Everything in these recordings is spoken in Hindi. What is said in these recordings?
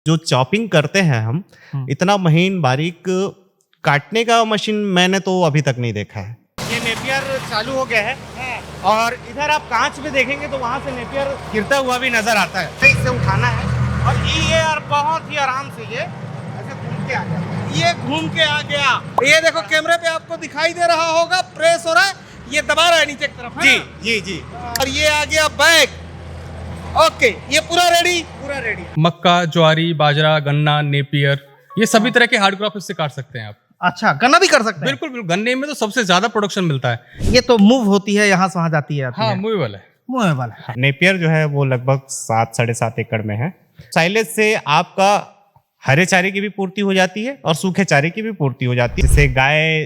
जो चॉपिंग करते हैं हम, इतना महीन बारीक काटने का मशीन मैंने तो अभी तक नहीं देखा है। ये नेपियर चालू हो गया है और इधर आप कांच में देखेंगे तो वहां से नेपियर गिरता हुआ भी नजर आता है। इससे उठाना है और ये यार बहुत ही आराम से ये ऐसे घूम के आ गया। ये घूम के आ गया। ये देखो कैमरे पे आपको दिखाई दे रहा होगा, प्रेस हो रहा है, ये दबा रहा है नीचे की तरफ। जी जी जी। और ये आ गया बैग। ओके, ये पूरा रेडी। मक्का, ज्वारी, बाजरा, गन्ना, नेपियर, ये सभी तरह के हार्ड क्रॉप इससे काट सकते हैं आप। अच्छा, गन्ना भी कर सकते हैं? बिल्कुल बिल्कुल, गन्ने में तो सबसे ज्यादा प्रोडक्शन मिलता है। ये तो मूव होती है, यहाँ से वहाँ जाती है। हाँ, मूवेबल है। मूवेबल है। नेपियर जो है वो लगभग 7-7.5 एकड़ में है। साइलेज से आपका हरे चारे की भी पूर्ति हो जाती है और सूखे चारे की भी पूर्ति हो जाती है। जिससे गाय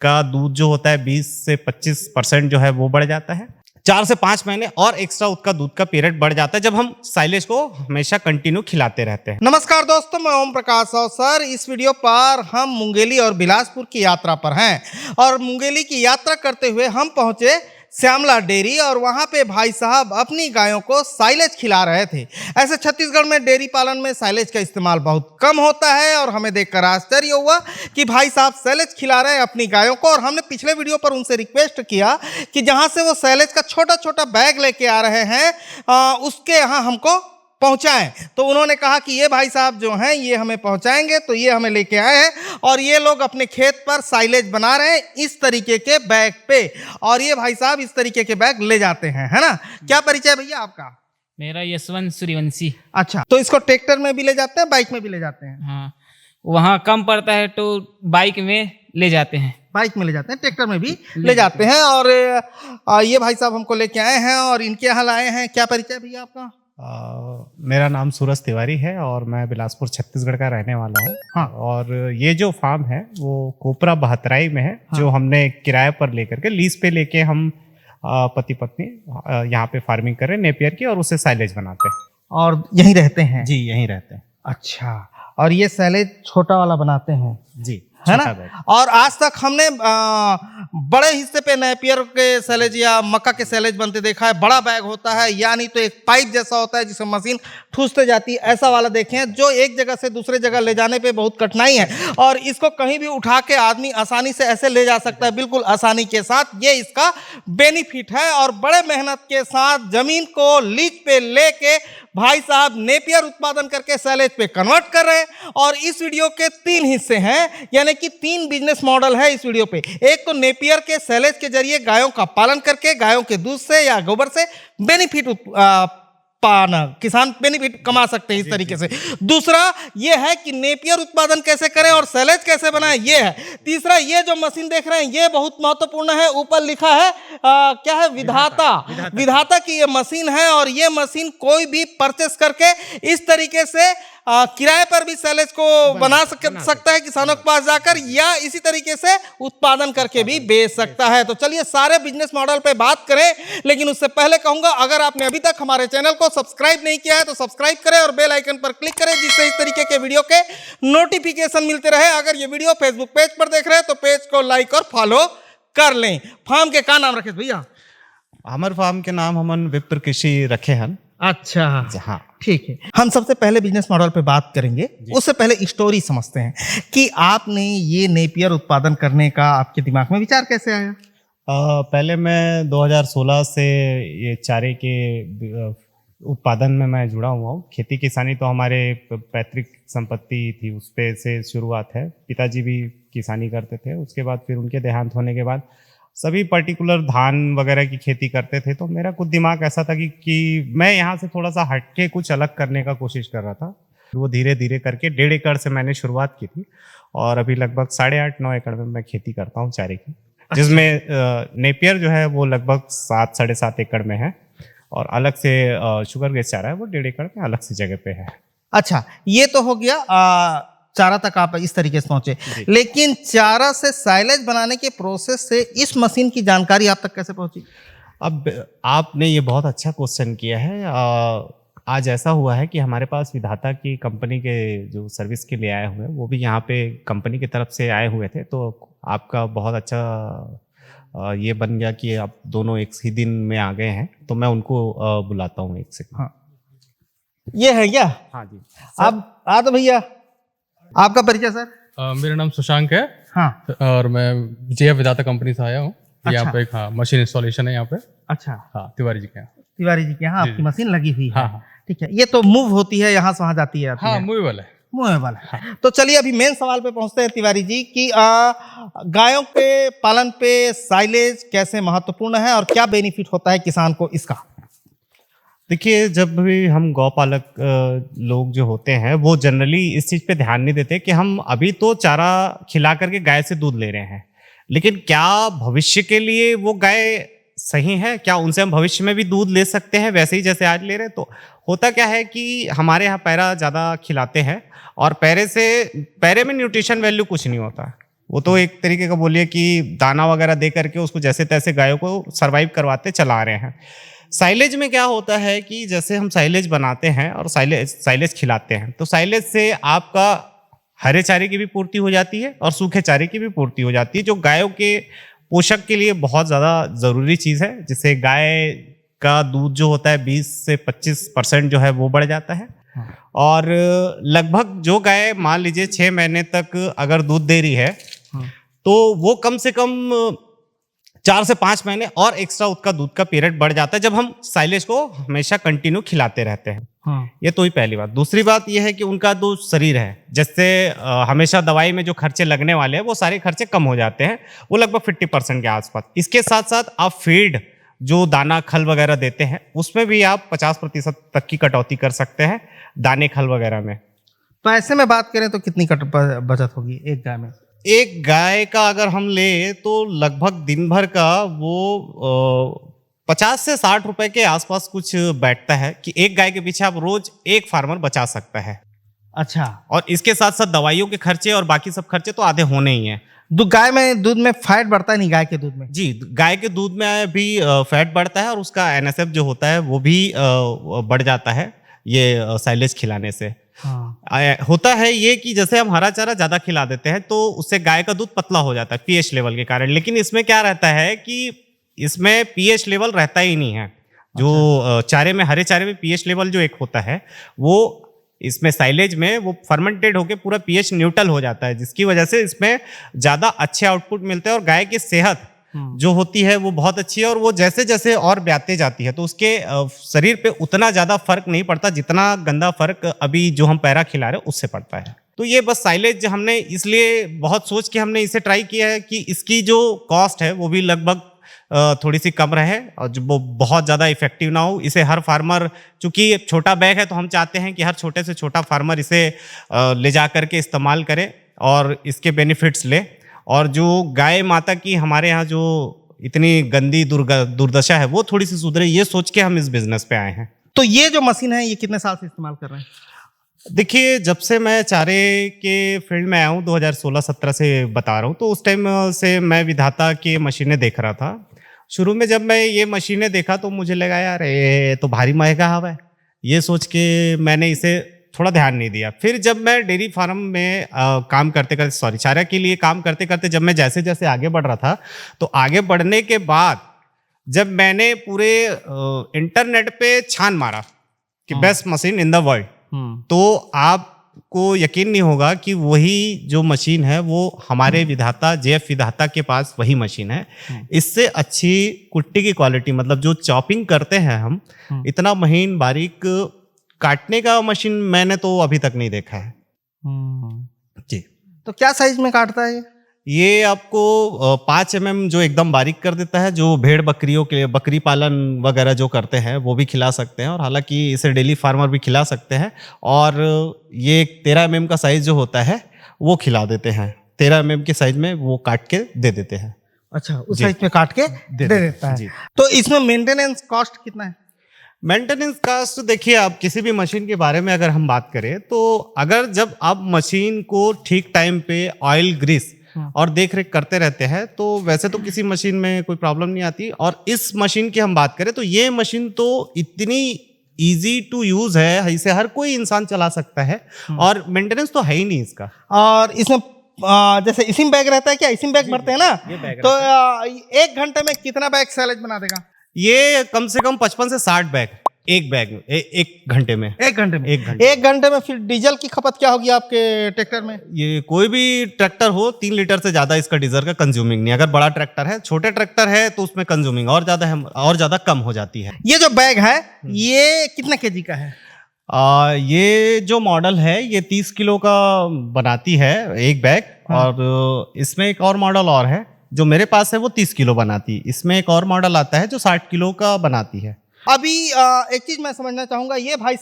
का दूध जो होता है 20 से 25% जो है वो बढ़ जाता है। 4 से 5 महीने और एक्स्ट्रा उसका दूध का पीरियड बढ़ जाता है जब हम साइलेज को हमेशा कंटिन्यू खिलाते रहते हैं। नमस्कार दोस्तों, मैं ओम प्रकाश और सर इस वीडियो पर हम मुंगेली और बिलासपुर की यात्रा पर हैं और मुंगेली की यात्रा करते हुए हम पहुंचे श्यामला डेयरी और वहां पे भाई साहब अपनी गायों को साइलेज खिला रहे थे। ऐसे छत्तीसगढ़ में डेयरी पालन में साइलेज का इस्तेमाल बहुत कम होता है और हमें देखकर आश्चर्य हुआ कि भाई साहब साइलेज खिला रहे हैं अपनी गायों को। और हमने पिछले वीडियो पर उनसे रिक्वेस्ट किया कि जहां से वो साइलेज का छोटा छोटा बैग लेके आ रहे हैं उसके यहाँ हमको पहुंचाएं। तो उन्होंने कहा कि ये भाई साहब जो हैं ये हमें पहुंचाएंगे, तो ये हमें लेके आए हैं और ये लोग अपने खेत पर साइलेज बना रहे हैं इस तरीके के बैग पे। और ये भाई साहब इस तरीके के बैग ले जाते हैं, है ना? क्या परिचय भैया आपका? मेरा यशवंत सूर्यवंशी। अच्छा, तो इसको ट्रैक्टर में भी ले जाते हैं, बाइक में भी ले जाते हैं? हाँ, वहाँ कम पड़ता है तो बाइक में ले जाते हैं। बाइक में ले जाते हैं, ट्रैक्टर में भी ले जाते हैं। और ये भाई साहब हमको लेके आए हैं और इनके यहाँ लाए हैं। क्या परिचय भैया आपका? मेरा नाम सूरज तिवारी है और मैं बिलासपुर छत्तीसगढ़ का रहने वाला हूँ। हाँ। और ये जो फार्म है वो कोपरा बहतराई में है। हाँ। जो हमने किराए पर लेकर के लीज पे लेके हम पति पत्नी यहाँ पे फार्मिंग कर रहे हैं नेपियर की और उसे साइलेज बनाते हैं। और यहीं रहते हैं? जी, यहीं रहते हैं। अच्छा, और ये साइलेज छोटा वाला बनाते हैं? जी, है ना? और आज तक हमने बड़े हिस्से पे नेपियर के सैलेज या मक्का के सैलेज बनते देखा है। बड़ा बैग होता है, यानी तो एक पाइप जैसा होता है जिसमें मशीन ठूसते जाती है, ऐसा वाला देखे हैं जो एक जगह से दूसरे जगह ले जाने पे बहुत कठिनाई है। और इसको कहीं भी उठा के आदमी आसानी से ऐसे ले जा सकता है, बिल्कुल आसानी के साथ। ये इसका बेनिफिट है। और बड़े मेहनत के साथ जमीन को लीज पे लेके भाई साहब नेपियर उत्पादन करके सैलेज पे कन्वर्ट कर रहे हैं। और इस वीडियो के 3 हिस्से हैं, यानी कि 3 बिजनेस मॉडल है इस वीडियो पे। एक तो नेपियर के सैलेज के जरिए गायों का पालन करके गायों के दूध से या गोबर से बेनिफिट पाना, किसान बेनिफिट कमा सकते हैं इस तरीके से। दूसरा ये है कि नेपियर उत्पादन कैसे करें और सैलेज कैसे बनाएं, ये है। तीसरा ये जो मशीन देख रहे हैं ये बहुत महत्वपूर्ण है। ऊपर लिखा है क्या है? विधाता की ये मशीन है और ये मशीन कोई भी परचेस करके इस तरीके से किराए पर भी सैलेज को बना सकता है किसानों के पास जाकर, या इसी तरीके से उत्पादन करके भी बेच सकता है। तो चलिए सारे बिजनेस मॉडल पे बात करें, लेकिन उससे पहले कहूंगा अगर आपने अभी तक हमारे चैनल को सब्सक्राइब नहीं किया है तो सब्सक्राइब करें और बेल आइकन पर क्लिक करें, जिससे इस तरीके के वीडियो के नोटिफिकेशन मिलते रहे। अगर ये वीडियो फेसबुक पेज पर देख रहे हैं तो पेज को लाइक और फॉलो कर लें। फार्म के क्या नाम रखे भैया? हमारे फार्म के नाम हमन विप्र कृषि रखे हैं। अच्छा, हाँ, ठीक है। हम सबसे पहले बिजनेस मॉडल पे बात करेंगे, उससे पहले स्टोरी समझते हैं कि आपने ये नेपियर उत्पादन करने का आपके दिमाग में विचार कैसे आया? पहले मैं 2016 से ये चारे के उत्पादन में मैं जुड़ा हुआ हूँ। खेती किसानी तो हमारे पैतृक संपत्ति थी, उस पे से शुरुआत है। पिताजी भी किसानी करते थे, उसके बाद फिर उनके देहांत होने के बाद सभी पर्टिकुलर धान वगैरह की खेती करते थे। तो मेरा कुछ दिमाग ऐसा था कि मैं यहाँ से थोड़ा सा हटके कुछ अलग करने का कोशिश कर रहा था। वो धीरे धीरे करके 1.5 एकड़ से मैंने शुरुआत की थी और अभी लगभग 8.5-9 एकड़ में मैं खेती करता हूँ चारे की। जिसमें नेपियर जो है वो लगभग 7-7.5 एकड़ में है और अलग से शुगर केन चारा है वो 1.5 एकड़ में अलग सी जगह पे है। अच्छा, ये तो हो गया चारा तक आप इस तरीके से पहुंचे, लेकिन चारा से साइलेज बनाने के प्रोसेस से इस मशीन की जानकारी आप तक कैसे पहुंची? अब आपने ये बहुत अच्छा क्वेश्चन किया है। आज ऐसा हुआ है कि हमारे पास विधाता की कंपनी के जो सर्विस के लिए आए हुए हैं वो भी यहाँ पे कंपनी की तरफ से आए हुए थे। तो आपका बहुत अच्छा ये बन गया कि आप दोनों एक ही दिन में आ गए हैं, तो मैं उनको बुलाता हूँ एक सेकंड। हाँ। ये है क्या? हाँ जी। आप आ तो भैया, आपका परिचय सर? मेरा नाम सुशांक है हाँ। और मैं जेएफ विधाता कंपनी से आया हूँ। यहाँ अच्छा। पे एक मशीन इंस्टॉलेशन है यहाँ पे। अच्छा, हाँ, तिवारी जी के यहाँ। तिवारी जी के यहाँ जी, आपकी जी। मशीन लगी हुई है। हाँ, हाँ। ठीक है, ये तो मूव होती है, यहाँ से वहाँ जाती है, आती हाँ, है। मूवेबल है। मूवेबल है। तो चलिए अभी मेन सवाल पे पहुंचते हैं तिवारी जी कि गायों के पालन पे साइलेज कैसे महत्वपूर्ण है और क्या बेनिफिट होता है किसान को इसका? देखिए, जब भी हम गौपालक लोग जो होते हैं वो जनरली इस चीज़ पे ध्यान नहीं देते कि हम अभी तो चारा खिला करके गाय से दूध ले रहे हैं, लेकिन क्या भविष्य के लिए वो गाय सही है? क्या उनसे हम भविष्य में भी दूध ले सकते हैं वैसे ही जैसे आज ले रहे हैं? तो होता क्या है कि हमारे यहाँ पैरा ज़्यादा खिलाते हैं और पैरे में न्यूट्रिशन वैल्यू कुछ नहीं होता। वो तो एक तरीके का बोलिए कि दाना वगैरह दे करके उसको जैसे तैसे गायों को सर्वाइव करवाते चला रहे हैं। साइलेज में क्या होता है कि जैसे हम साइलेज बनाते हैं और साइलेज खिलाते हैं, तो साइलेज से आपका हरे चारे की भी पूर्ति हो जाती है और सूखे चारे की भी पूर्ति हो जाती है, जो गायों के पोषक के लिए बहुत ज़्यादा ज़रूरी चीज़ है, जिससे गाय का दूध जो होता है 20 से 25% जो है वो बढ़ जाता है। और लगभग जो गाय मान लीजिए 6 महीने तक अगर दूध दे रही है तो वो कम से कम 4 से 5 महीने और एक्स्ट्रा उसका दूध का पीरियड बढ़ जाता है जब हम साइलेज को हमेशा कंटिन्यू खिलाते रहते हैं। ये तो ही पहली बात। दूसरी बात ये है कि उनका जो शरीर है, जैसे हमेशा दवाई में जो खर्चे लगने वाले हैं वो सारे खर्चे कम हो जाते हैं, वो लगभग 50% के आसपास। इसके साथ साथ आप फीड जो दाना खल वगैरह देते हैं उसमें भी आप 50% तक की कटौती कर सकते हैं दाने खल वगैरह में। तो ऐसे में बात करें तो कितनी बचत होगी एक गाय में? एक गाय का अगर हम ले तो लगभग दिन भर का वो 50 से 60 रुपए के आसपास कुछ बैठता है कि एक गाय के पीछे आप रोज एक फार्मर बचा सकता है। अच्छा। और इसके साथ साथ दवाइयों के खर्चे और बाकी सब खर्चे तो आधे होने ही हैं। गाय में दूध में फैट बढ़ता है नहीं? गाय के दूध में? जी, गाय के दूध में भी फैट बढ़ता है और उसका एनएसएफ जो होता है वो भी बढ़ जाता है ये साइलेज खिलाने से। हाँ। होता है ये कि जैसे हम हरा चारा ज्यादा खिला देते हैं तो उससे गाय का दूध पतला हो जाता है पीएच लेवल के कारण, लेकिन इसमें क्या रहता है कि इसमें पीएच लेवल रहता ही नहीं है। जो चारे में, हरे चारे में पीएच लेवल जो एक होता है वो इसमें साइलेज में वो फर्मेंटेड होके पूरा पीएच न्यूट्रल हो जाता है, जिसकी वजह से इसमें ज्यादा अच्छे आउटपुट मिलते हैं और गाय की सेहत जो होती है वो बहुत अच्छी है। और वो जैसे जैसे और ब्याते जाती है तो उसके शरीर पे उतना ज्यादा फर्क नहीं पड़ता जितना गंदा फर्क अभी जो हम पैरा खिला रहे हैं उससे पड़ता है। तो ये बस साइलेज हमने इसलिए बहुत सोच के हमने इसे ट्राई किया है कि इसकी जो कॉस्ट है वो भी लगभग थोड़ी सी कम रहे और जो वो बहुत ज़्यादा इफेक्टिव ना हो। इसे हर फार्मर, चूंकि छोटा बैग है तो हम चाहते हैं कि हर छोटे से छोटा फार्मर इसे ले जा करके इस्तेमाल करे और इसके बेनिफिट्स ले। और जो गाय माता की हमारे यहाँ जो इतनी गंदी दुर्दशा है वो थोड़ी सी सुधरे, ये सोच के हम इस बिजनेस पे आए हैं। तो ये जो मशीन है ये कितने साल से इस्तेमाल कर रहे हैं? देखिए, जब से मैं चारे के फील्ड में आया हूँ 2016-17 से बता रहा हूँ, तो उस टाइम से मैं विधाता की मशीनें देख रहा था। शुरू में जब मैं ये मशीनें देखा तो मुझे लगा यार ये तो भारी महंगा हवा है, ये सोच के मैंने इसे थोड़ा ध्यान नहीं दिया। फिर जब मैं डेयरी फार्म में काम करते करते चारा के लिए काम करते करते जब मैं जैसे जैसे आगे बढ़ रहा था तो आगे बढ़ने के बाद जब मैंने पूरे इंटरनेट पे छान मारा कि best machine in the world, तो आपको यकीन नहीं होगा कि वही जो मशीन है वो हमारे विधाता जेएफ विधाता के पास वही मशीन है। इससे अच्छी कुट्टी की क्वालिटी, मतलब जो चॉपिंग करते हैं हम, इतना महीन बारीक काटने का मशीन मैंने तो अभी तक नहीं देखा है जी। तो क्या साइज में काटता है ये आपको 5 mm जो एकदम बारीक कर देता है। जो भेड़ बकरियों के लिए, बकरी पालन वगैरह जो करते हैं वो भी खिला सकते हैं, और हालांकि इसे डेली फार्मर भी खिला सकते हैं। और ये 13 mm का साइज जो होता है वो खिला देते हैं, 13 mm के साइज में वो काट के दे देते हैं। अच्छा, उस साइज में काट के दे देता है जी। तो इसमें मेंटेनेंस कॉस्ट कितना है? मेंटेनेंस कास्ट देखिए, आप किसी भी मशीन के बारे में अगर हम बात करें तो अगर जब आप मशीन को ठीक टाइम पे ऑयल ग्रीस और देख रेख करते रहते हैं तो वैसे तो किसी मशीन में कोई प्रॉब्लम नहीं आती। और इस मशीन की हम बात करें तो ये मशीन तो इतनी इजी टू यूज है, इसे हर कोई इंसान चला सकता है और मेंटेनेंस तो है ही नहीं इसका। और इसमें जैसे इसिम बैग रहता है, क्या इसिम बैग भरते हैं ना, तो 1 घंटे में कितना बैग सैलेज बना देगा? ये कम से कम 55 से 60 बैग एक बैग में एक घंटे में। 1 घंटे में? एक घंटे। 1 घंटे में फिर डीजल की खपत क्या होगी आपके ट्रैक्टर में? ये कोई भी ट्रैक्टर हो 3 लीटर से ज्यादा इसका डीजल का कंज्यूमिंग नहीं। अगर बड़ा ट्रैक्टर है, छोटे ट्रैक्टर है तो उसमें कंज्यूमिंग और ज्यादा कम हो जाती है। ये जो बैग है ये कितने केजी का है? ये जो मॉडल है ये 30 किलो का बनाती है एक बैग। और इसमें एक और मॉडल और है जो मेरे पास है, वो 30 किलो बनाती है। इसमें एक और मॉडल आता है जो 60 किलो का बनाती है। अभी एक चीज मैं समझना चाहूंगा, ये भाई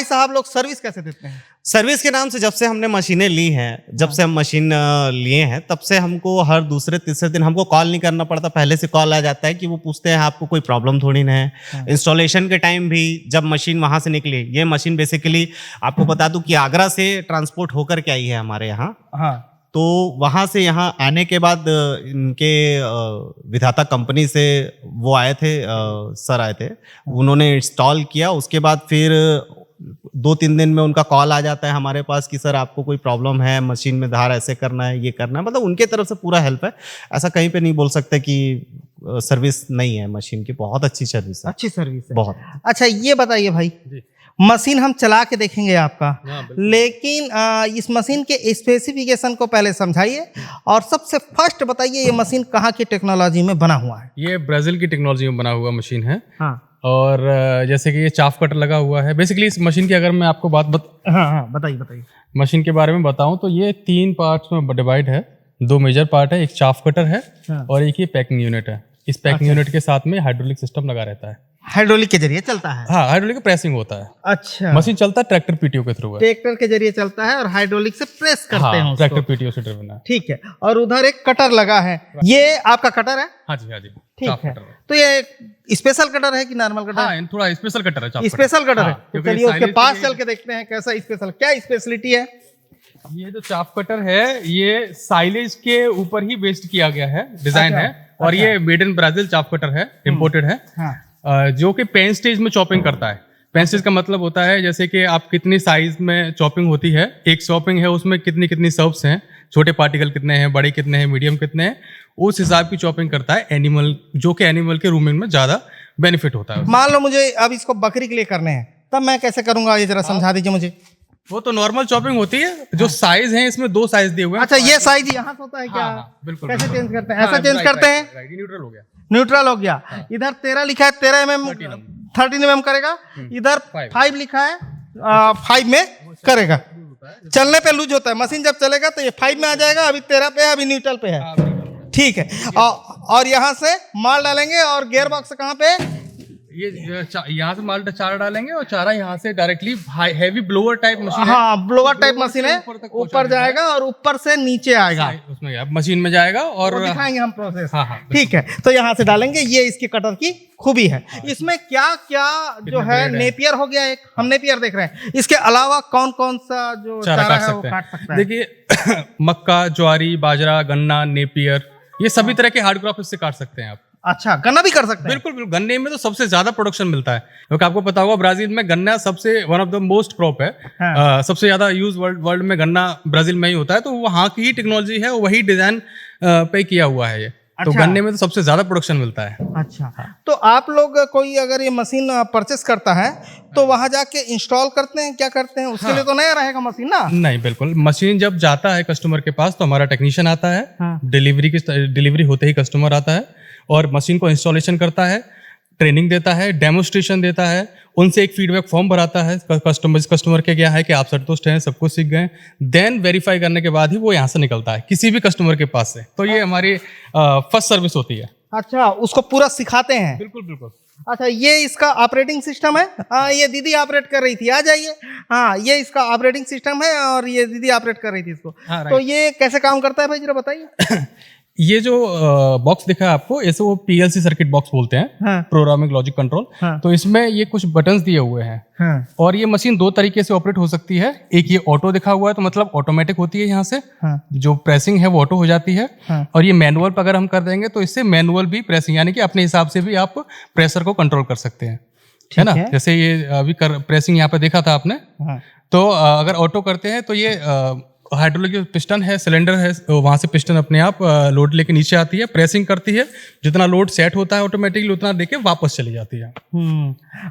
साहब लोग सर्विस कैसे देते हैं? सर्विस के नाम से जब से हमने मशीनें ली हैं, जब से हम मशीन लिए हैं, तब से हमको हर दूसरे तीसरे दिन हमको कॉल नहीं करना पड़ता। पहले से कॉल आ जाता है कि वो पूछते हैं आपको कोई प्रॉब्लम थोड़ी ना है। इंस्टॉलेशन के टाइम भी जब मशीन वहाँ से निकली, ये मशीन बेसिकली आपको बता दूं कि आगरा से ट्रांसपोर्ट होकर के आई है हमारे यहाँ। हाँ। तो वहाँ से यहाँ आने के बाद इनके विधाता कंपनी से वो आए थे, सर आए थे, उन्होंने इंस्टॉल किया। उसके बाद फिर 2-3 दिन में उनका कॉल आ जाता है हमारे पास कि सर आपको कोई प्रॉब्लम है, मशीन में धार ऐसे करना है, ये करना है। मतलब उनके तरफ से पूरा हेल्प है। ऐसा कहीं पे नहीं बोल सकते कि सर्विस नहीं है मशीन की। बहुत अच्छी सर्विस है। अच्छी सर्विस है बहुत। अच्छा ये बताइए भाई, मशीन हम चला के देखेंगे आपका, लेकिन इस मशीन के स्पेसिफिकेशन को पहले समझाइए और सबसे फर्स्ट बताइए ये मशीन कहाँ की टेक्नोलॉजी में बना हुआ है? ये ब्राजील की टेक्नोलॉजी में बना हुआ मशीन है। हाँ। और जैसे कि ये चाफ कटर लगा हुआ है। बेसिकली इस मशीन की अगर मैं आपको हाँ बताइए। मशीन के बारे में बताऊं तो ये 3 पार्ट्स में डिवाइड है। 2 मेजर पार्ट है, एक चाफ कटर है और एक ये पैकिंग यूनिट है। इस पैकिंग यूनिट के साथ में हाइड्रोलिक सिस्टम लगा रहता है। हाइड्रोलिक के जरिए चलता है? हाँ, हाइड्रोलिक का प्रेसिंग होता है। अच्छा। मशीन चलता है ट्रैक्टर पीटीओ के थ्रू है। ट्रैक्टर के जरिए चलता है और हाइड्रोलिक से प्रेस करते हैं उसको। ट्रैक्टर पीटीओ से ड्रिवन है। ठीक है। और उधर एक कटर लगा है, ये आपका कटर है? हाँ जी, हाँ जी। ठीक है। तो ये स्पेशल कटर है कि नॉर्मल कटर? हाँ, थोड़ा स्पेशल कटर है। स्पेशल कटर है। तो चलिए उसके पास चल के देखते हैं कैसा स्पेशल, क्या स्पेशलिटी है? ये जो चाफ कटर है ये साइलेज के ऊपर ही बेस्ड किया गया है, डिजाइन है। और ये made in Brazil chaff cutter है, इम्पोर्टेड है। जो कि पेन स्टेज में चॉपिंग करता है। पेन स्टेज का मतलब होता है जैसे कि आप कितनी साइज में चॉपिंग होती है, एक चॉपिंग है उसमें कितनी सर्व्स हैं, छोटे पार्टिकल कितने हैं, बड़े कितने हैं, मीडियम कितने हैं, उस हिसाब की चॉपिंग करता है एनिमल, जो कि एनिमल के रूमिंग में ज्यादा बेनिफिट होता है। मान लो मुझे अब इसको बकरी के लिए करने हैं, तब मैं कैसे करूंगा, ये जरा समझा दीजिए मुझे। वो तो नॉर्मल चॉपिंग होती है। जो साइज है इसमें 2 साइज दिए हुए हैं। अच्छा, ये साइज यहाँ से होता है क्या? बिल्कुल। कैसे चेंज करते हैं? ऐसा चेंज करते हैं? न्यूट्रल हो गया। न्यूट्रल हो गया। इधर 13 लिखा है, 13 mm 13 mm करेगा। इधर 5 लिखा है, 5 में करेगा। चलने पे लूज होता है, मशीन जब चलेगा तो ये 5 में आ जाएगा। अभी 13 पे है, अभी न्यूट्रल पे है। ठीक है। और यहाँ से माल डालेंगे और गियर बॉक्स कहाँ पे? ये यहाँ से माल चारा डालेंगे और चारा यहाँ से directly heavy blower type machine है। हाँ, ब्लोअर टाइप मशीन है, ऊपर जाएगा और ऊपर से नीचे आएगा, उसमें मशीन में जाएगा और दिखाएंगे हम प्रोसेस। हाँ, ठीक है। तो यहाँ से डालेंगे, ये इसकी कटर की खूबी है। इसमें क्या क्या जो है, नेपियर हो गया, एक हम नेपियर देख रहे हैं, इसके अलावा कौन कौन सा जो चारा है वो काट सकता है? देखिए मक्का, ज्वारी, बाजरा, गन्ना, नेपियर, ये सभी तरह के हार्ड क्रॉप इससे काट सकते हैं आप। अच्छा, गन्ना भी कर सकते हैं? बिल्कुल बिल्कुल। गन्ने में तो सबसे ज्यादा प्रोडक्शन मिलता है, क्योंकि आपको पता होगा ब्राजील में गन्ना सबसे one of the most crop है। हाँ। सबसे ज्यादा यूज वर्ल्ड में गन्ना ब्राजील में ही होता है। तो वहाँ की ही टेक्नोलॉजी है, वही डिजाइन पे किया हुआ है ये। तो गन्ने में तो सबसे ज्यादा प्रोडक्शन मिलता है। अच्छा। तो आप लोग कोई अगर ये मशीन परचेस करता है तो वहां जाके इंस्टॉल करते हैं, क्या करते हैं? उसके लिए तो नया रहेगा मशीन ना? नहीं, बिल्कुल। मशीन जब जाता है कस्टमर के पास तो हमारा टेक्नीशियन आता है। डिलीवरी होते ही कस्टमर आता है और मशीन को इंस्टॉलेशन करता है, ट्रेनिंग देता है, डेमोस्ट्रेशन देता है, उनसे एक फीडबैक फॉर्म भराता है कस्टमर के क्या है कि आप संतुष्ट हैं, सब कुछ सीख गए। देन वेरीफाई करने के बाद ही वो यहाँ से निकलता है किसी भी कस्टमर के पास से। तो ये हमारी फर्स्ट सर्विस होती है। अच्छा, उसको पूरा सिखाते हैं? बिल्कुल बिल्कुल। अच्छा, ये इसका ऑपरेटिंग सिस्टम है? हाँ, ये दीदी ऑपरेट कर रही थी, आ जाइए। हाँ, ये इसका ऑपरेटिंग सिस्टम है और ये दीदी ऑपरेट कर रही थी इसको। हाँ, तो ये कैसे काम करता है भाई, जरा बताइए। ये जो बॉक्स दिखा है आपको, ऐसे वो पीएलसी सर्किट बॉक्स बोलते हैं। हाँ। Programming logic control. हाँ। तो इसमें ये कुछ बटन्स दिए हुए हैं। हाँ। और ये मशीन 2 तरीके से ऑपरेट हो सकती है। एक ये ऑटो दिखा हुआ है, तो मतलब ऑटोमेटिक होती है, यहाँ से जो प्रेसिंग है वो ऑटो हो जाती है। और ये मैनुअल पर अगर हम कर देंगे तो इससे मैनुअल भी प्रेसिंग, यानी कि अपने हिसाब से भी आप प्रेशर को कंट्रोल कर सकते हैं, है ना? जैसे ये अभी प्रेसिंग यहाँ पे देखा था आपने। तो अगर ऑटो करते हैं तो ये हाइड्रोलिक जो पिस्टन है, सिलेंडर है, वहां से पिस्टन अपने आप लोड लेके नीचे आती है, प्रेसिंग करती है, जितना लोड सेट होता है ऑटोमेटिकली उतना देके वापस चली जाती है।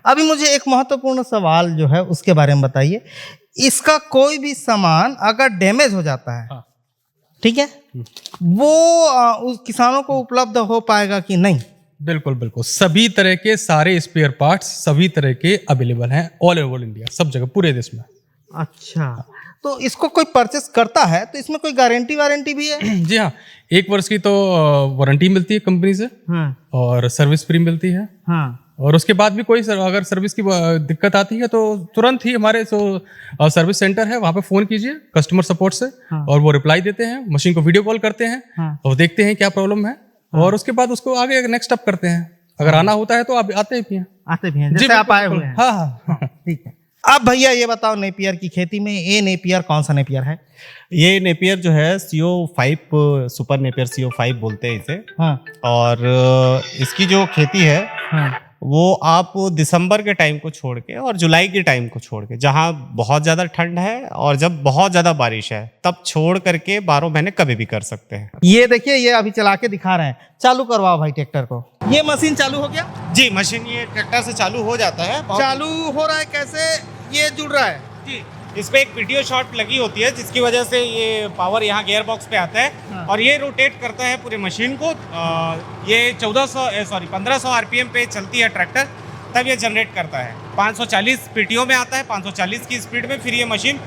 अभी मुझे एक महत्वपूर्ण सवाल जो है उसके बारे में बताइए, इसका कोई भी सामान अगर डैमेज हो जाता है, हाँ। ठीक है, वो उस किसानों को उपलब्ध हो पाएगा कि नहीं? बिल्कुल बिल्कुल, सभी तरह के सारे स्पेयर पार्ट्स सभी तरह के अवेलेबल हैं ऑल ओवर इंडिया, सब जगह पूरे देश में। अच्छा, तो इसको कोई परचेस करता है तो इसमें कोई गारंटी वारंटी भी है? जी हाँ, 1 वर्ष की तो वारंटी मिलती है कंपनी से, हाँ, और सर्विस फ्री मिलती है। हाँ, और उसके बाद भी कोई अगर सर्विस की दिक्कत आती है तो तुरंत ही हमारे सर्विस सेंटर है, वहाँ पे फ़ोन कीजिए कस्टमर सपोर्ट से, हाँ। और वो रिप्लाई देते हैं, मशीन को वीडियो कॉल करते हैं, हाँ। और देखते हैं क्या प्रॉब्लम है, और उसके बाद उसको आगे नेक्स्ट स्टेप करते हैं। अगर आना होता है तो आप आते भी हैं। आते भी हैं, जी, जैसे आप आए बिल्कुल, हुए हैं। हाँ हाँ। ठीक है। अब भैया ये बताओ, नेपियर की खेती में ये नेपियर कौन सा नेपियर है? ये नेपियर जो है CO5 सुपर नेपियर CO5 बोलते हैं इसे। हाँ, और इसकी जो खेती है हाँ, वो आप दिसंबर के टाइम को छोड़ के और जुलाई के टाइम को छोड़ के, जहाँ बहुत ज़्यादा ठंड है और जब बहुत ज़्यादा बारिश है, तब छोड़ करके 12 महीने कभी भी कर सकते हैं। ये देखिए, ये अभी चला के दिखा रहे हैं। चालू करवाओ भाई ट्रैक्टर को। ये मशीन चालू हो गया? जी, मशीन ये ट्रैक्टर से चालू हो जाता है। चालू हो रहा है कैसे? ये जुड़ रहा है? जी, इस पे एक PTO शॉट लगी होती है जिसकी वजह से ये पावर यहाँ गियर बॉक्स पे आता है। हाँ। और ये रोटेट करता है पूरे मशीन को। ये 1500 RPM पे चलती है ट्रैक्टर, तब ये जनरेट करता है। 540 PTO में आता है, 540 की स्पीड में फिर ये मशीन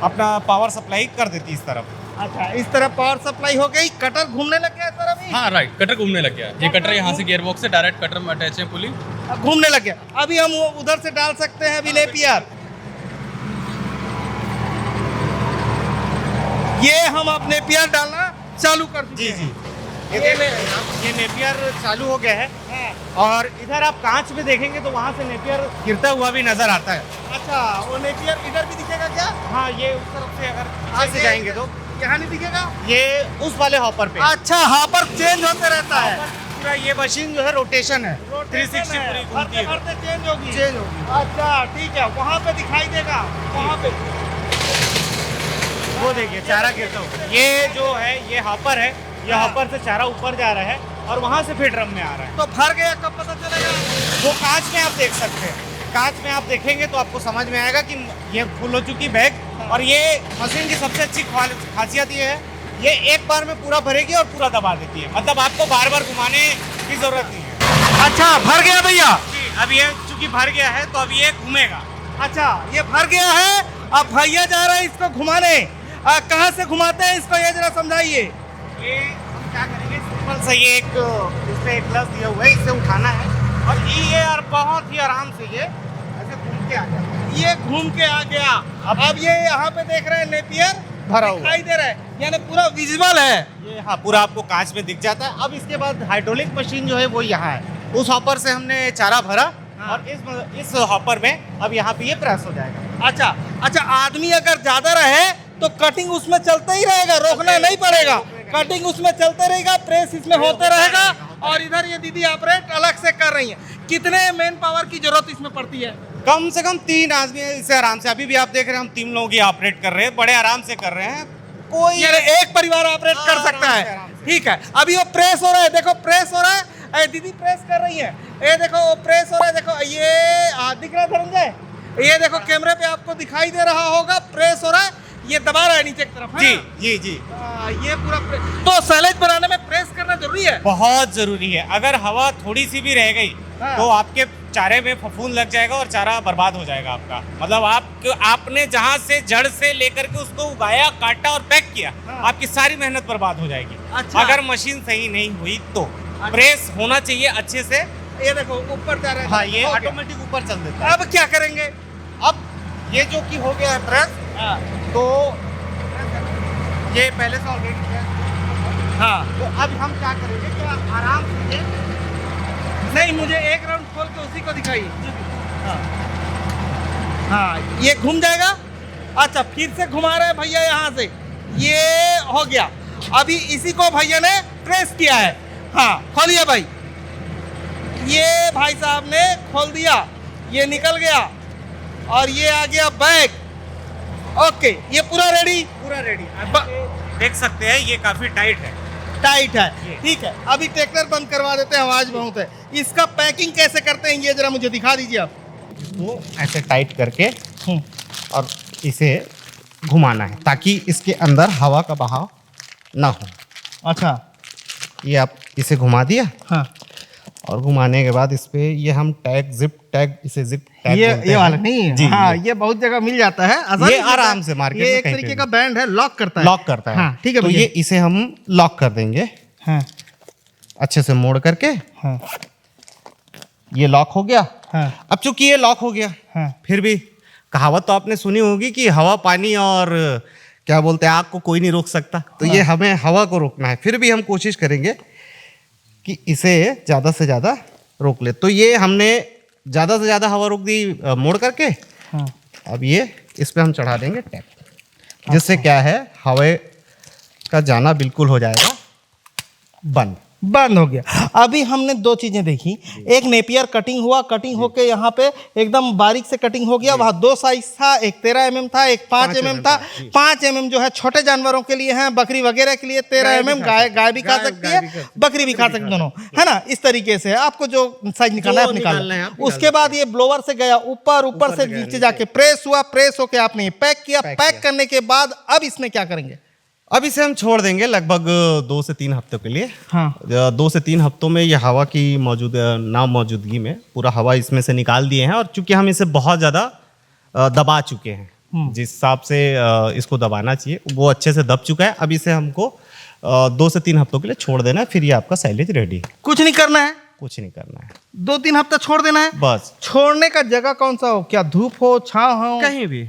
अपना पावर सप्लाई कर देती है इस तरफ। अच्छा, इस तरह पावर सप्लाई हो गई। कटर घूमने लग गया इस तरह भी? हाँ राइट, कटर घूमने लग गया। ये कटर यहाँ से गियर बॉक्स से डायरेक्ट कटर में अटैच है पुली। अब घूमने लग गया। अभी हम वो उधर से डाल सकते हैं अभी नेपियर। ये हम अब नेपियर डालना चालू कर जी दीजिए। जी, ये नेपियर चालू हो गया है। हाँ। और इधर आप कांच में देखेंगे तो वहाँ से नेपियर गिरता हुआ भी नजर आता है। अच्छा, वो नेपियर इधर भी दिखेगा क्या? हाँ, ये उस तरफ से अगर आगे आगे जाएंगे तो यहाँ नहीं दिखेगा? ये उस वाले हॉपर पे। अच्छा, हॉपर चेंज होते रहता है। पूरा ये मशीन जो है रोटेशन है, रोटेशन 360 है। पूरी घूमती है। भरते चेंज होगी। चेंज होगी। अच्छा, ठीक है, वहाँ पे दिखाई देगा। वहाँ पे वो देखिए चारा गिरता हुआ। ये जो है ये हॉपर है, ये हाँ। हॉपर से चारा ऊपर जा रहा है और वहाँ से फिर ड्रम में आ रहा है। तो भर गया कब पता चलेगा? वो कांच में आप देख सकते हैं, कांच में आप देखेंगे तो आपको समझ में आएगा कि ये फुल हो चुकी बैग। और ये मशीन की सबसे अच्छी खासियत ये है, ये एक बार में पूरा भरेगी और पूरा दबा देती है, मतलब आपको बार बार घुमाने की जरूरत नहीं है। अच्छा, भर गया भैया। जी, अब ये चूंकि भर गया है तो अब ये घूमेगा। अच्छा, ये भर गया है। अब भैया जा रहे हैं इसको घुमाने। कहाँ से घुमाते हैं इसको, ये जरा समझाइए। ये हम क्या करेंगे, सिंपल से ये एक इस पे एक प्लस दिया हुआ है, इससे उठाना है और ये और बहुत ही आराम से ये ऐसे घूम के आ गया। ये घूम के आ गया। अब ये यहाँ पे देख रहे हैं नेपियर भरा हुआ दिखाई दे रहा है, यानी पूरा विजिबल है। ये हाँ पूरा आपको कांच में दिख जाता है। अब इसके बाद हाइड्रोलिक मशीन जो है वो यहाँ है, उस हॉपर से हमने चारा भरा। हाँ। और इस हॉपर में अब यहाँ पे ये प्रेस हो जाएगा। अच्छा अच्छा, आदमी अगर ज्यादा रहे तो कटिंग उसमें चलता ही रहेगा, रोकना नहीं पड़ेगा। कटिंग उसमें चलते रहेगा, प्रेस इसमें होते रहेगा। और इधर ये दीदी ऑपरेट अलग से कर रही हैं। कितने मैन पावर की जरूरत इसमें पड़ती है? कम से कम 3 आदमी इसे आराम से, अभी भी आप देख रहे हैं हम 3 लोग ही ऑपरेट कर रहे हैं, बड़े आराम से कर रहे हैं। कोई यानी एक परिवार ऑपरेट कर हाँ, सकता आराम से, है। आराम से। ठीक है, अभी वो प्रेस हो रहा है, देखो प्रेस हो रहा है। ए, दीदी प्रेस कर रही है। ये देखो वो प्रेस हो रहा है, देखो ये दिख रहा है धनंजय, ये देखो कैमरे पे आपको दिखाई दे रहा होगा, प्रेस हो रहा है। ये दबा रहा है नीचे की तरफ, है जी ना? जी जी, ये पूरा तो सैलेज बनाने में प्रेस करना जरूरी है। बहुत जरूरी है। अगर हवा थोड़ी सी भी रह गई हाँ। तो आपके चारे में फफूंद लग जाएगा और चारा बर्बाद हो जाएगा आपका। मतलब आपने जहाँ से जड़ से लेकर के उसको उगाया, काटा और पैक किया, हाँ। आपकी सारी मेहनत बर्बाद हो जाएगी। अच्छा। अगर मशीन सही नहीं हुई तो प्रेस होना चाहिए अच्छे से। ये देखो ऊपर जा रहा है। हाँ, ये हो गया। ऑटोमेटिक ऊपर चल देता है। अब क्या करेंगे? अब ये जो कि हो गया है प्रेस, तो ये पहले से ऑलरेडी है। हाँ, तो अब हम क्या करेंगे कि आराम से नहीं, मुझे एक राउंड खोल के उसी को दिखाइए। हाँ, ये घूम जाएगा। अच्छा, फिर से घुमा रहे हैं भैया यहाँ से। ये हो गया। अभी इसी को भैया ने प्रेस किया है। हाँ, खोलिए भाई। ये भाई साहब ने खोल दिया, ये निकल गया और ये आ गया बैग। ओके, ये पूरा रेडी, पूरा रेडी। देख सकते हैं ये काफी टाइट है। टाइट है, ठीक है। अभी ट्रैक्टर बंद करवा देते हैं, आवाज बहुत है। इसका पैकिंग कैसे करते हैं ये जरा मुझे दिखा दीजिए आप। इसको ऐसे टाइट करके और इसे घुमाना है ताकि इसके अंदर हवा का बहाव ना हो। अच्छा, ये आप इसे घुमा दिया हाँ, और घुमाने के बाद इस पे ये हम टैग जिप टैग इसे जिप टैग बोलते ये हैं। वाला नहीं है। जी, हाँ, ये बहुत जगह मिल जाता है, आसानी ये मिलता है। आराम से मार्केट ये में एक कहीं तरीके पे का बैंड है, लॉक करता है। लॉक करता है। हाँ, ठीक है तो भैया। ये इसे हम लॉक कर देंगे हाँ, अच्छे से मोड़ करके। हाँ, ये लॉक हो गया। हाँ, अब चूंकि ये लॉक हो गया, हाँ, फिर भी कहावत तो आपने सुनी होगी कि हवा पानी और क्या बोलते हैं आग को कोई नहीं रोक सकता। तो ये हमें हवा को रोकना है। फिर भी हम कोशिश करेंगे कि इसे ज़्यादा से ज़्यादा रोक ले। तो ये हमने ज़्यादा से ज़्यादा हवा रोक दी मोड़ करके। हाँ। अब ये इस पे हम चढ़ा देंगे टैप, जिससे क्या है हवा का जाना बिल्कुल हो जाएगा बंद। बंद हो गया। अभी हमने दो चीजें देखी, एक नेपियर कटिंग हुआ, कटिंग होके यहाँ पे एकदम बारीक से कटिंग हो गया। वहाँ दो साइज था, एक 13 mm था, एक 5 mm था। 5 mm जो है छोटे जानवरों के लिए है, बकरी वगैरह के लिए। 13 mm गाय भी खा सकती है, बकरी भी खा सकती है, दोनों, है ना। इस तरीके से आपको जो साइज निकालना है आप निकालना है। उसके बाद ये ब्लोवर से गया ऊपर, ऊपर से नीचे जाके प्रेस हुआ, प्रेस होके आपने ये पैक किया। पैक करने के बाद अब इसमें क्या करेंगे? अब इसे हम छोड़ देंगे लगभग 2 से 3 हफ्तों के लिए। हाँ। 2 से 3 हफ्तों में ये हवा की ना मौजूदगी में पूरा हवा इसमें से निकाल दिए हैं। और चूंकि हम इसे बहुत ज़्यादा दबा चुके हैं, जिस हिसाब से इसको दबाना चाहिए वो अच्छे से दब चुका है। अब इसे हमको 2 से 3 हफ्तों के लिए छोड़ देना है, फिर ये आपका साइलेज रेडी है। कुछ नहीं करना है, कुछ नहीं करना है, 2-3 हफ्ता छोड़ देना है बस। छोड़ने का जगह कौन सा हो? क्या धूप हो, छांव हो? कहीं भी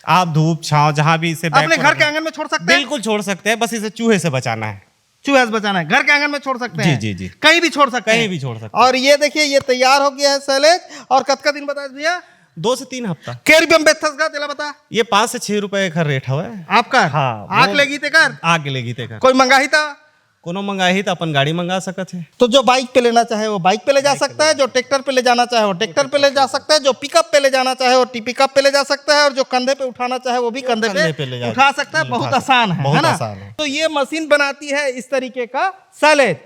आप धूप छांव जहां भी इसे बैग अपने को घर के रखना- आंगन में छोड़ सकते हैं? बिल्कुल छोड़ सकते हैं, बस इसे चूहे से बचाना है। चूहे से बचाना है, घर के आंगन में छोड़ सकते हैं? जी, जी, जी। कहीं भी छोड़ सकते हैं? कहीं भी छोड़ सकते हैं। और ये देखिए ये तैयार हो गया है सैलेज। और कद का दिन बता भैया? 2 से 3 हफ्ता। केरिबियम बेथस का तेला बता ये 5 से 6 रुपए का रेट हवा है। आपका। हाँ, आग वो- लेगी ते कर आग लेगी ते कर कोई मंगाही था? कोनो मंगाही तो अपन गाड़ी मंगा सकत है। तो जो बाइक पे लेना चाहे वो बाइक पे ले जा सकता है, जो ट्रैक्टर पे ले जाना चाहे वो ट्रैक्टर पे ले जा सकता है, जो पिकअप पे ले जाना चाहे वो पिकअप पे ले जा सकता है, और जो कंधे पे उठाना चाहे वो भी कंधे पे ले जा उठा सकता है। बहुत आसान है, बहुत है ना? आसान है। तो ये मशीन बनाती है इस तरीके का सैलेज।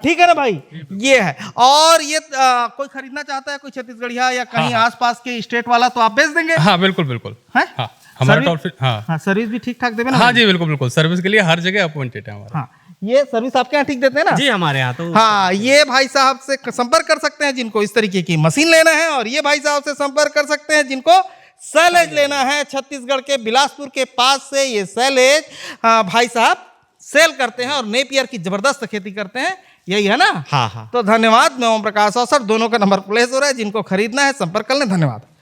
ठीक है ना भाई? ये है। और ये कोई खरीदना चाहता है, कोई छत्तीसगढ़िया या कहीं आसपास के स्टेट वाला, तो आप बेच देंगे? हाँ बिल्कुल बिल्कुल। हैं? हाँ हमारा सर्विस- टॉल फ्री। हाँ हाँ, सर्विस भी ठीक ठाक देवे ना? हाँ जी बिल्कुल बिल्कुल, सर्विस के लिए हर जगह अपॉइंटेड है हमारा। हाँ, ये सर्विस आपके यहाँ ठीक देते हैं ना? जी हमारे यहाँ तो हाँ, ये भाई साहब से संपर्क कर सकते हैं जिनको इस तरीके की मशीन लेना है, और ये भाई साहब से संपर्क कर सकते हैं जिनको सैलेज लेना है। छत्तीसगढ़ के बिलासपुर के पास से ये सैलेज भाई साहब सेल करते हैं और नेपियर की जबरदस्त खेती करते हैं। यही है ना? हाँ हाँ। तो धन्यवाद। मैं ओम प्रकाश अवसर, दोनों का नंबर प्लेस हो रहा है, जिनको खरीदना है संपर्क कर लें। धन्यवाद।